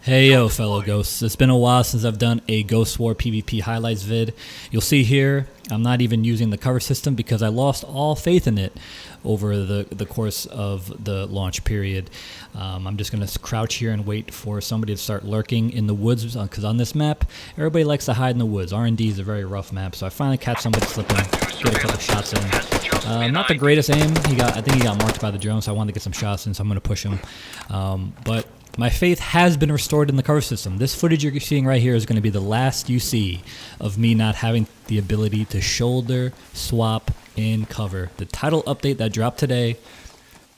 Hey yo fellow ghosts, it's been a while since I've done a Ghost War PvP highlights vid. You'll see here I'm not even using the cover system because I lost all faith in it over the course of the launch period. I'm just going to crouch here and wait for somebody to start lurking in the woods, because on this map everybody likes to hide in the woods. R&D is a very rough map, so I finally catch somebody slipping, get a couple shots in. Not the greatest aim. I think he got marked by the drone, so I wanted to get some shots in, so I'm going to push him. But my faith has been restored in the cover system. This footage you're seeing right here is going to be the last you see of me not having the ability to shoulder swap in cover. The title update that dropped today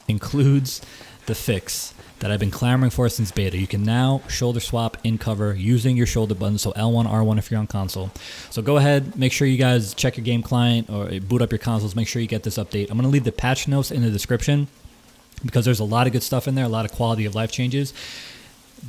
includes the fix that I've been clamoring for since beta. You can now shoulder swap in cover using your shoulder button, so L1, R1 if you're on console. So go ahead, make sure you guys check your game client or boot up your consoles, make sure you get this update. I'm going to leave the patch notes in the description, because there's a lot of good stuff in there, a lot of quality of life changes.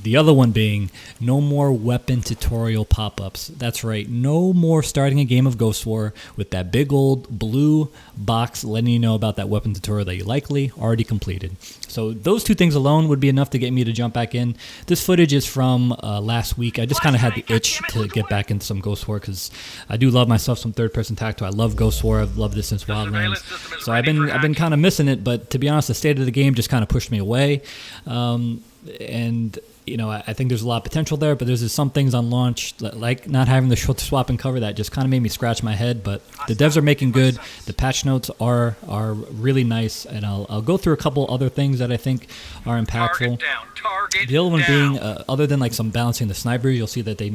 The other one being no more weapon tutorial pop-ups. That's right, no more starting a game of Ghost War with that big old blue box letting you know about that weapon tutorial that you likely already completed. So those two things alone would be enough to get me to jump back in. This footage is from last week. I just kind of had the itch to get back into some Ghost War because I do love myself some third-person tactical. I love Ghost War. I've loved this since Wildlands. So I've been kind of missing it, but to be honest, the state of the game just kind of pushed me away. And you know, I think there's a lot of potential there, but there's just some things on launch, like not having the shoulder swap and cover, that just kind of made me scratch my head. But the devs are making good. The patch notes are really nice, and I'll go through a couple other things that I think are impactful. The other one being, other than like some balancing the snipers, you'll see that they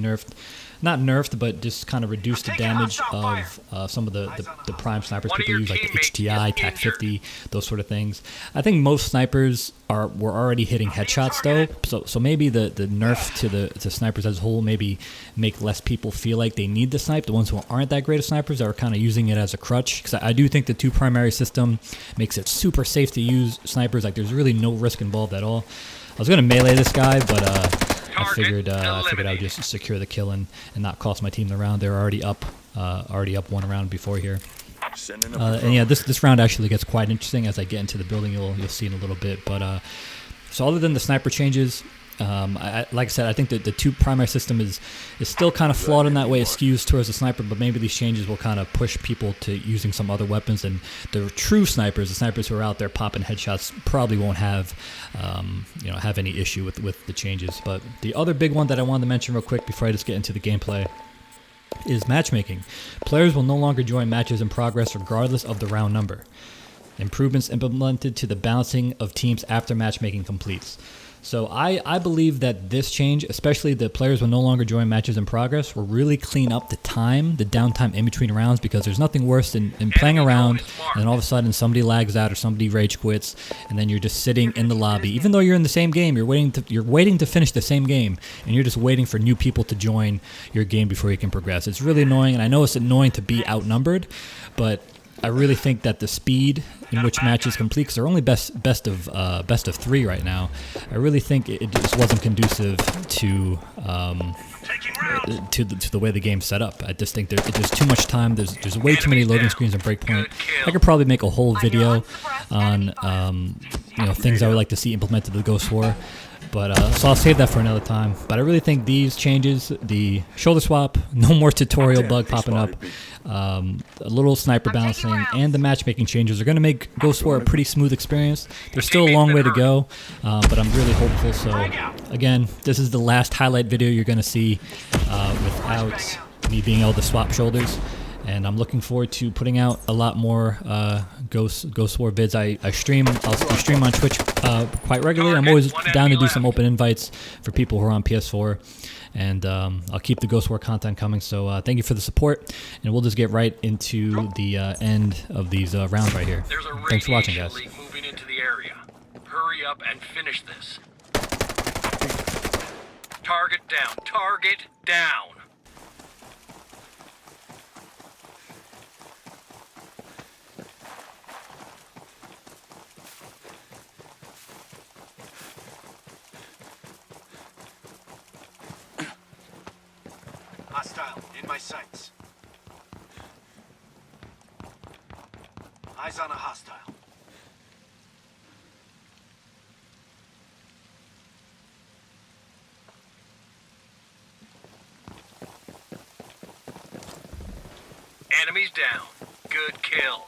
not nerfed, but just kind of reduced the damage of some of the prime snipers people use, like the HTI, TAC 50, those sort of things. I think most snipers were already hitting headshots though, so maybe the nerf to snipers as a whole maybe make less people feel like they need the snipe. The ones who aren't that great of snipers are kind of using it as a crutch, because I do think the two primary system makes it super safe to use snipers. Like there's really no risk involved at all. I was gonna melee this guy, but I figured I would just secure the kill and not cost my team the round. They're already up one round before here. And yeah, this round actually gets quite interesting as I get into the building. You'll see in a little bit. But so other than the sniper changes, like I said, I think that the two primary system is still kind of flawed in that way. It skews towards the sniper, but maybe these changes will kind of push people to using some other weapons. And the true snipers, the snipers who are out there popping headshots, probably won't have any issue with the changes. But the other big one that I wanted to mention real quick before I just get into the gameplay is matchmaking. Players will no longer join matches in progress regardless of the round number. Improvements implemented to the balancing of teams after matchmaking completes. So I believe that this change, especially the players will no longer join matches in progress, will really clean up the downtime in between rounds, because there's nothing worse than playing a round and then all of a sudden somebody lags out or somebody rage quits, and then you're just sitting in the lobby. Even though you're in the same game, you're waiting to finish the same game, and you're just waiting for new people to join your game before you can progress. It's really annoying, and I know it's annoying to be outnumbered, but I really think that the speed in which matches complete, because they're only best of 3 right now, I really think it just wasn't conducive to the way the game's set up. I just think there's too much time. There's way too many loading screens and Breakpoint. I could probably make a whole video on things I would like to see implemented in Ghost War. But so I'll save that for another time. But I really think these changes, the shoulder swap, no more tutorial bug popping up, a little sniper balancing, and the matchmaking changes are going to make Ghost War a pretty smooth experience. There's still a long way to go, but I'm really hopeful. So again, this is the last highlight video you're going to see without me being able to swap shoulders. And I'm looking forward to putting out a lot more Ghost War vids. I'll stream on Twitch quite regularly. I'm always down to do some open invites for people who are on PS4. And I'll keep the Ghost War content coming. So thank you for the support. And we'll just get right into the end of these rounds right here. Thanks for watching, guys. Moving into the area. Hurry up and finish this. Target down. Target down. Hostile in my sights. Eyes on a hostile. Enemies down. Good kill.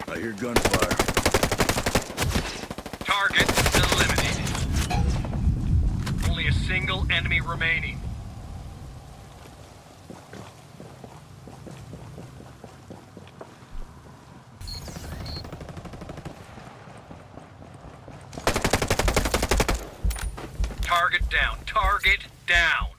I hear gunfire. Target eliminated. Only a single enemy remaining. Target down. Target down.